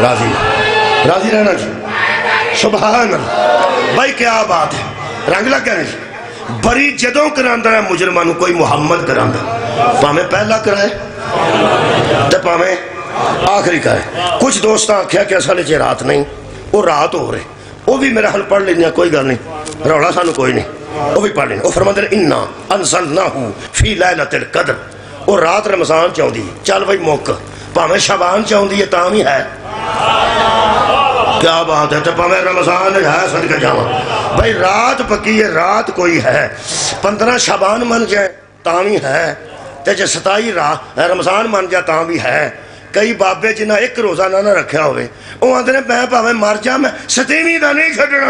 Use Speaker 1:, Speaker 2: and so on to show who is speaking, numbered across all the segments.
Speaker 1: राजी राजी रहना जी। सुभान अल्लाह भाई क्या बात है। रंग लग गया नहीं बरी जदों करांदा है मुजरमां नूं कोई मुहम्मद करांदा भावें पहला कराए ते भावें आखिरी कराए। कुछ दोस्त आख्या कि असल च रात नहीं वो रात हो रहे वो भी मेरा हल पढ़ लेंगे कोई गल नहीं रौला सानू कोई नहीं वो भी पढ़ लेंगे। वो फरमांदे ने इन्ना अंज़लनाहु फी लैलतिल कद्र वो रात रमज़ान च आउंदी चल बई मुक भावें शबान च आउंदी है तां भी है। क्या बात है। तो भावें रमज़ान है सदके जावा भाई रात पक्की है रात कोई है 15 शबान मन जाए तां भी है ते जे 27 रमज़ान मन जाए तां भी है। कई बाबे जिन्हें एक रोज़ा ना रखा होवे वो आंदे ने मैं भावें मर जा मैं 7वीं दा नहीं छड्डना।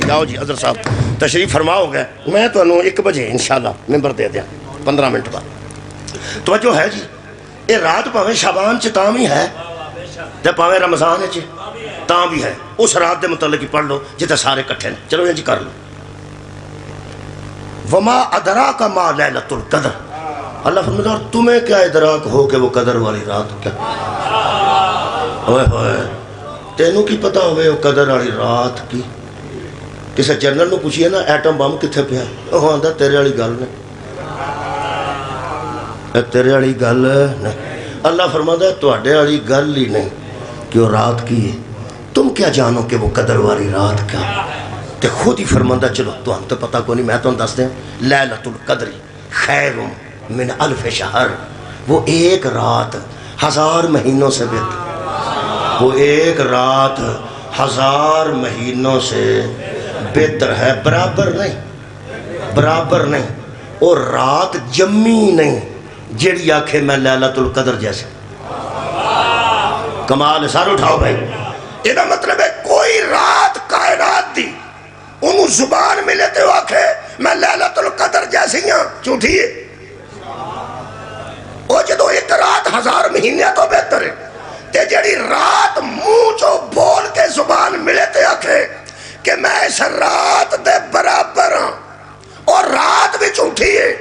Speaker 1: जाओ जी अदर साहब तशरीफ फरमाओगे मैं तुहानू 1 बजे इंशाअल्लाह मेंबर दे दिया 15 मिनट बाद। तवज्जो है जी ये रात भावें शबान च तां भी है ते भावें रमज़ान च तां भी है। उस रात के मुतल्लिक ही पढ़ लो जिते सारे इकट्ठे ने। चलो इंज कर लो वमा अदराका मा लैलतुल कद्र अल्लाह फरमाता और तुम्हें क्या इदराक हो कि वो कदर वाली रात क्या। ओए होए तेनू की पता होवे वो कदर वाली रात की। किसी जनरल नूं पूछिए ना एटम बम कित्थे पिया वो आंदा तेरे वाली गल ने तेरे वाली गल नहीं। अल्लाह फरमाता तुहाडे वाली गल ही नहीं कि वो रात की है तुम क्या जानो कि वो कदर वाली रात क्या। तो खुद ही फरमाता चलो तुहानू तो पता को नहीं मैं तुहानू दस दें लैलतुल कद्र खैरुम मिन अल्फ शहर वो एक रात 1000 महीनों से बेहतर वो एक रात 1000 महीनों से बेहतर है। बराबर नहीं और रात जम्मी नहीं जेड़ी आखे मैं लैलतुल कद्र जैसे कमाल सारे उठाओ भाई। ਇਹਦਾ मतलब है कोई रात कायनात दी उन्होंने जुबान मिले तो आखे मैं लैलतुल कद्र जैसी हाँ झूठी है। वो जो एक रात 1000 महीने तो बेहतर है ते जड़ी रात मुंह चो बोल के जुबान मिले तो आखे कि मैं इस रात दे बराबर हाँ और रात भी झूठी है।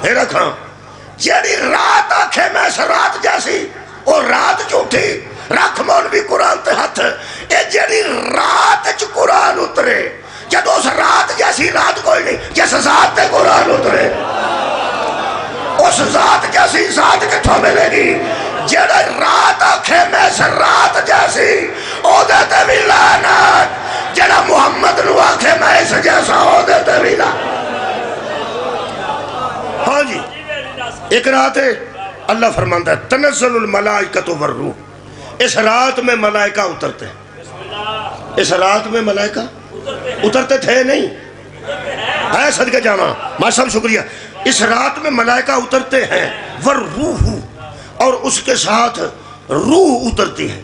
Speaker 1: रखा जड़ी रात आखे मैं इस रात जैसी और रात झूठी रख मौन भी कुरान ते हाथ ये जड़ी रात च कुरान उतरे जब उस रात जैसी रात कोई नहीं जिस जात ते कुरान उतरे उस जात जैसी जात किथों मिलेगी। जड़ा रात आखे मैं इस रात जैसी ओदे ते भी लानत जड़ा मुहम्मद नू आखे मैं इस जैसा ओदे ते भी लानत। हाँ जी एक रात है अल्लाह फरमाता है तनज़्ज़लुल मलाइकतु वर्रूह इस रात में मलाइका उतरते हैं। इस रात में मलाइका उतरते थे नहीं है सदके जामा माशा शुक्रिया। इस रात में मलाइका उतरते हैं वर्रूह और उसके साथ रूह उतरती है।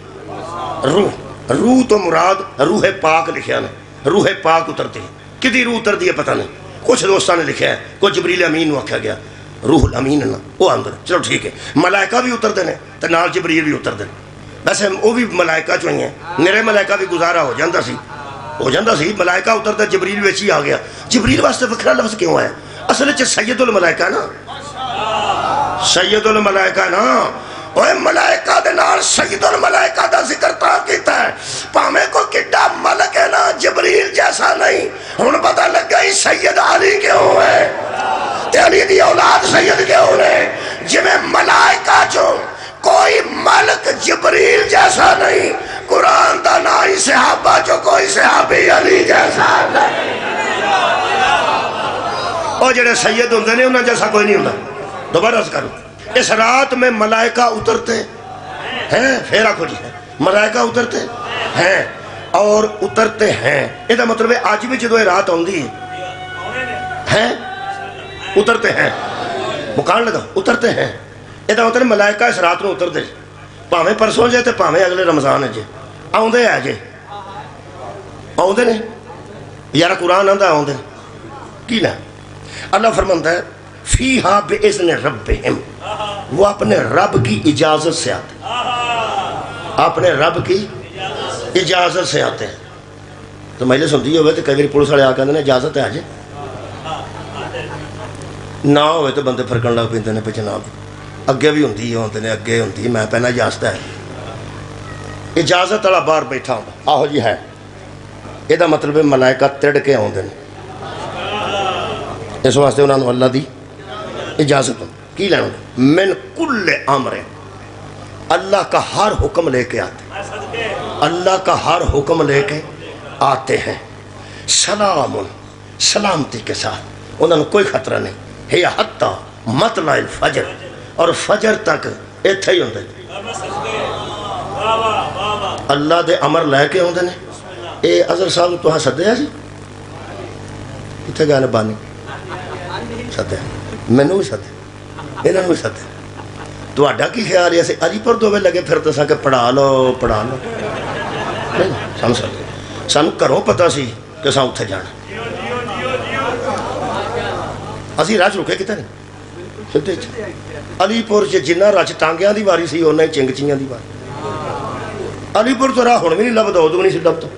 Speaker 1: रूह तो मुराद रूह पाक लिखा ने रूह पाक उतरती है। किदी रूह उतरती है पता नहीं कुछ दोस्तों ने लिखा है कुछ जबरील अमीन आख्या गया रूहुल अमीन ना वो अंदर चलो ठीक है। मलाइका भी उतरते हैं तो नाल जबरील भी उतरते हैं। वैसे वो भी मलाइका चो ही है मेरे मलाइका भी गुजारा हो जाता सी मलाइका उतरता जबरील विच ही आ गया। जबरील वास्ते वखरा लफ्ज़ क्यों है असल च सैयदुल मलाइका ना सैयदुल मलाइका ना ओए मलाइका दे नाल सैयदुल मलाइका दा जिक्र तां कीता है भावें कोई किड्डा मलक है ना जबरील जैसा नहीं। हुण पता लगा ही सैयद अली क्यों है अली दी औलाद सैयद क्यों है जिवें मलाइका चो कोई मलक जबरील जैसा नहीं कुरान दा ना ही सहाबा चो कोई सहाबी अली जैसा नहीं। और जेड़े सैयद होंदे ने उन्हां जैसा कोई नहीं होंदा। दोबारा अर्ज़ करूं इस रात में मलाइका उतरते हैं फिर आखो जी मलाइका उतरते हैं और उतरते हैं इसका मतलब है अज भी जो रात आती है उतरते हैं मुकान लगा उतरते हैं इसका मतलब मलाइका इस रात में उतरते भावें परसों जे तो भावें अगले रमज़ान जे आउंदे है जे आउंदे ने यार कुरान आंदा आउंदे की ना अल्लाह फरमाता है फी हाँ बेइज़्न रब्बिहिम वो अपने रब की इजाज़त से आते अपने रब की इजाज़त से आते हैं। तो महिला सुनती हो तो कई बार पुलिस वाले आकर इजाज़त है अज ना हो तो बंदे फरकन लग पेंदे ने जनाब अगे भी होंदी होंदे ने, अगे होंदी, मैं पहना इजाजत है, इजाजत वाला बाहर बैठा होंदा, आहो जी है। यदा मतलब है मलाइका तिड़ के आउंदे ने, इस वास्ते उन्होंने अल्लाह की इजाजत की लैना। मिन कुल्ले अमरे, अल्लाह का हर हुक्म लेके आते, अल्लाह का हर हुक्म लेके आते हैं। सलामुन, सलामती के साथ, उन्होंने कोई खतरा नहीं है। हत्ता मतलाइल फजर, और फजर तक इत्थे ही होंदे अल्लाह दे अमर लैके आउंदे ने। ये अजहर साहब तुहां सद्दिया सी, कित्थे गए ने बानी? सद्दिया, मैनू भी सद्दिया, इन्हां नूं भी सद्दिया। तुहाडा की ख्याल है? असीं अलीपुर दोवें लगे फिरदे सां कि पढ़ा लो पढ़ा लो, नहीं सानूं सद्दिया, सानूं घरों पता सी कि असां उत्थे जाना, असीं राह रुके किते नहीं, सिद्धे अलीपुर च जिन्ना रच टांगियां दी वारी सी उन्ना ही चिंगचियां दी वारी। अलीपुर तो राह हुण भी नहीं लभदा, उदों नहीं सी लभदा,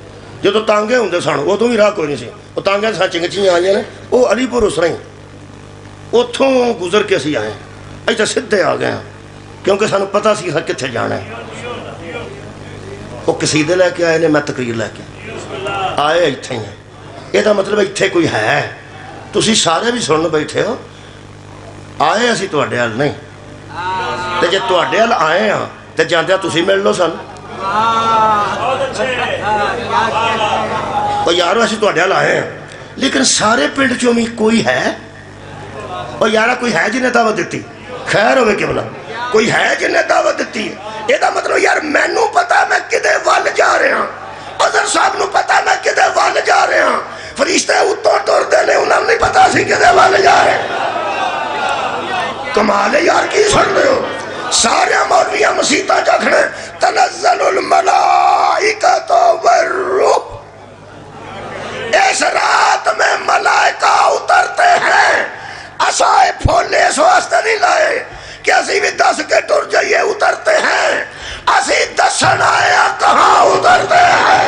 Speaker 1: जो तांगे होंदे सन उदों भी राह कोई नहीं सी, वो तांगे सा चिंगचियां आईयां ने, वो अलीपुर उस तरह ही उत्थों गुजर के असीं आए, असीं सीधे आ गए हैं क्योंकि सानूं पता सी कित्थे जाना है। वो कसीदे लैके आए ने, मैं तकरीर लैके आए, इत्थे ही है। ਇਹਦਾ मतलब इत्थे कोई है, तुसीं सारे भी सुन बैठे हो। आए असीं तुहाडे हल नहीं, ते जे तुहाडे हल आए हाँ ते जांदियां तुसीं मिल लो सानूं। और यारो असीं तुहाडे हल आए हैं, लेकिन सारे पिंड चों भी कोई है? और यारा कोई है जिन्हें दावत दी? खैर होवे कि भला कोई है जिन्हें दावत दी है? ਇਹਦਾ मतलब यार मैनू पता मैं किदे वल जा रहा, अजहर साहब नूं पता मैं किदे वल जा रहा, फरिश्ते उत्तों तुरदे ने, उन्होंने नहीं पता सी किदे वल जा रहे। कमाल है यार, की सुन रहे हो? सारे मौलवियां मसीता जखने तनज़्ज़लुल मलाइकतु वर्रूह, इस रात में मलाइका उतरते हैं। असाए फूले इस वास्ते नहीं लाए कि असी भी दस के टुर जाइए, उतरते हैं असी दसन आया कहाँ उतरते हैं।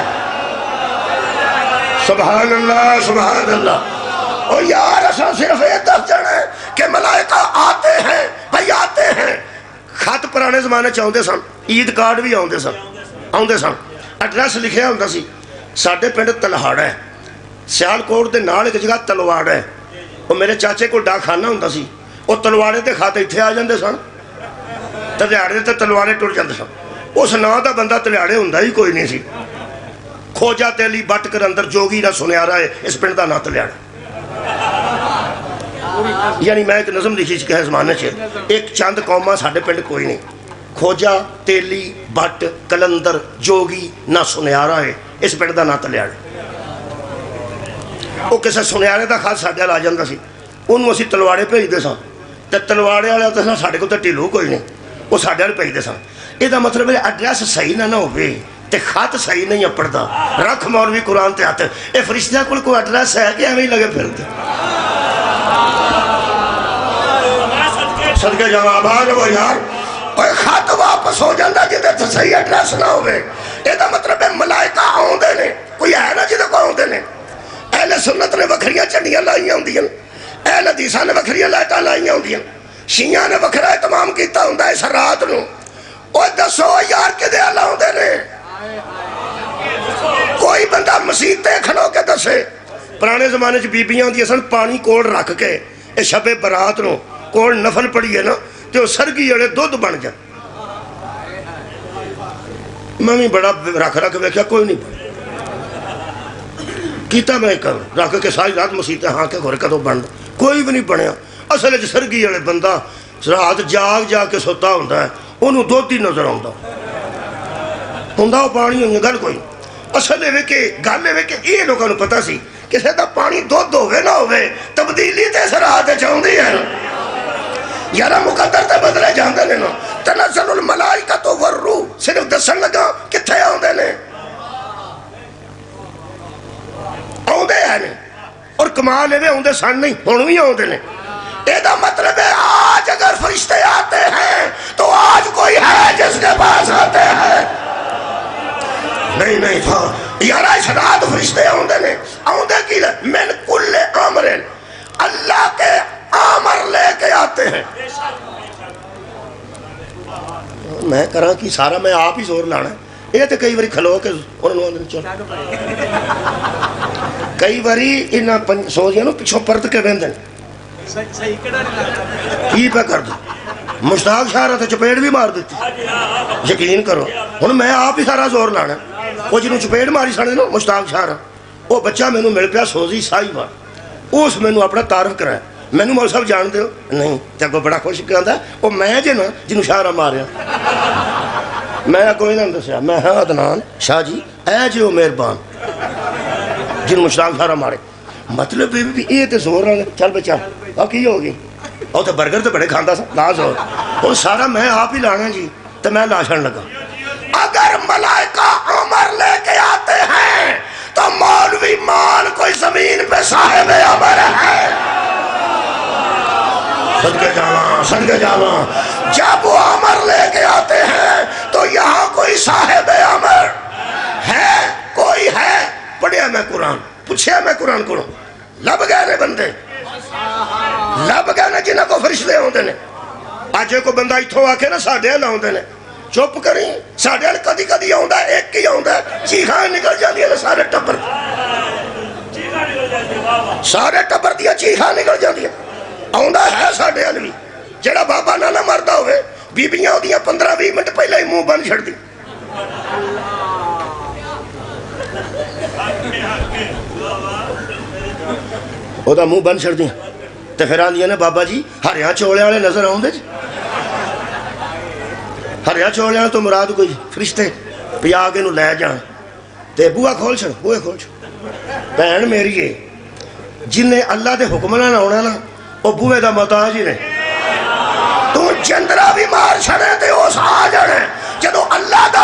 Speaker 1: सुभान अल्लाह सुभान अल्लाह। और यार असा सिर्फ ये दस जने कि मलाइका आते हैं, भाई आते हैं। खत पुराने जमाने च आउंदे सन, ईद कार्ड भी आउंदे सन, एड्रैस लिखिया हुंदा सी। साडे पिंड तलहाड़ा है, सियालकोट दे नाल एक जगह तलवाड़ा है, वो मेरे चाचे को डाकखाना हुंदा सी, वो तलवाड़े के खत इत्थे आ जांदे सन, तलियाड़े ते तलवाड़े टुर जांदे सन। उस नां दा बंदा तलियाड़े हुंदा ही कोई नहीं सी। खोजा तेली बट कर अंदर जोगी ना सुनियारा है, इस पिंड का नां तलियाड़ा। यानी मैं एक नज़म लिखी सी जमाने च, एक चंद कौमां साडे पिंड कोई नहीं, खोजा तेली बट कलंदर जोगी ना सुनियारा है, इस पिंड का नां तलियाड़ा। वो किसी सुनियारे का खत साडे आ जांदा सी, उन्होंने असीं तलवाड़े भेजदे सां, ते तलवाड़े वाला तो साडे कोल तां ढिल्लू कोई नहीं, वो साडे वाल भेजदे सन। ਇਹਦਾ मतलब है एड्रैस सही ना होवे ते खत सही नहीं पढ़ता, रख मौलवी कुरान ते हथ। ये फरिश्तियां कोल कोई एड्रैस है कि एवें ही लगे फिरदे? सदके जावा आबाद हो यार, खत वापस हो जाता जिहदे ते सही एड्रैस ना होवे। ਇਹਦਾ मतलब है मलाइका आउंदे ने, कोई है ना जिहदे कोल आउंदे ने। अहले सुन्नत ने वखरियां झंडियां लाइयां हुंदियां, अहले हदीसां ने वखरियां लाइटां लाइयां हुंदियां, शियां ने वखरा इतमाम कीता हुंदा इस रात नूं। ओए दसो यार किदे हल आउंदे ने? कोई बंदा मसीते खलो के दसे। पुराने जमाने च बीबियां हुंदियां सन, पानी कोल रख के ये शबे बरात नूं कोल नफल पढ़िए ना ते वो सरगी वाले दुध बन जाए। मैं भी बड़ा रख रख वेख्या, कोई नहीं कीता। मैं कर रख के सारी रात मसीते हाँ के होर कदों बन, कोई भी नहीं बनया। असल च सरगी वाले बंदा रात जाग जाग के सुता हुंदा है, उन्होंने दुध ही नजर आता हुंदा, वो पानी होई गल कोई। असल ये कि गल ये कि ये लोगों को पता सी किसी का पानी दुध होवे ना होवे, तब्दीली तो इस रात आउंदी है। यारा मुकद्दर ते बदले जांदे ने ना। तनज़्ज़लुल मलाइकतु वर्रूह सिर्फ दसन लगा कित्थे आउंदे ने, आउंदे हैं और कमाल ये आउंदे सन नहीं, हुण भी आउंदे ने। ਇਹਦਾ मतलब है आज अगर फरिश्ते आते हैं तो आज कोई है जिसके पास आते हैं। नहीं नहीं था यार, इस रात फरिश्ते आउंदे ने, आउंदे की मिन कुल्ले अमरिन, अल्लाह के अमर लेके आते हैं। मैं करा कि सारा मैं आप ही जोर लाना। ये तो कई बार खलो के उन्होंने चल कई बारी इन्होंने सोचिया पिछों परत के बहते की पे कर दो। मुश्ताक शाह तो चपेट भी मार दी, यकीन करो। हुण मैं आप ही सारा जोर लाना। वो जिन्होंने चपेट मारी सने ना मुश्ताक शाह, वो बच्चा मैनू मिल पाया सोजी साहिबा, उस मैनू अपना तारफ कराया। मैनू मौल साहब जानते हो? नहीं। तो अगों बड़ा खुश कहता वो मैं जे ना जिन्होंने शाहरा मारिया। मैं अगों इन्होंने दसिया मैं हाँ अदनान शाह जी ऐ जे मेहरबान जिन्होंने मुश्ताक शाहरा मारे। मतलब ये तो जोर आ। चल बच्चा अब की हो गई। और तो बर्गर तो बड़े खाता सा ला जोर। और सारा मैं आप ही लाना जी। तो मैं लाशन लगा। अगर मलाइका अमर लेके आते हैं तो मौलवी मान कोई जमीन पे साहिब अमर है। सदके जावा जब वो अमर लेके आते हैं तो यहाँ कोई साहिब अमर है, कोई है। पढ़िया मैं कुरान, पूछया मैं कुरान को, लब गए ने बंदे, लब गए ने जिन्हों को फरिश्ते आते ने। अज कोई बंदा इतों आके ना साढ़े हल आते ने, चुप करी साढ़े हल कदी कदी आता, एक ही आता, चीखा निकल जाती ने सारे टब्बर, सारे टब्बर दियां चीखा निकल जाती। आंदा है साढ़े हल भी। जेड़ा बाबा ना मरदा होवे बीबियां ओदियां 15-20 मिनट पहले ही मुंह बंद छड़ दी। ओदा मुंह बंद छड़ दी तो फिर आंदियां ने बाबा जी हरिया चोले वाले नजर आउंदे। हरिया चोले वाले तो मुराद कोई फरिश्ते पिया के लै जान। ते बूहा खोल छड़, बूहे खोल छड़। भैन मेरी है जिन्हें अल्लाह के हुक्म नाल आउणा ना वो बूहे का मोहताज ही ने। तू जिंदरा भी मार छड़े ते उस आ जाने जदों अल्लाह का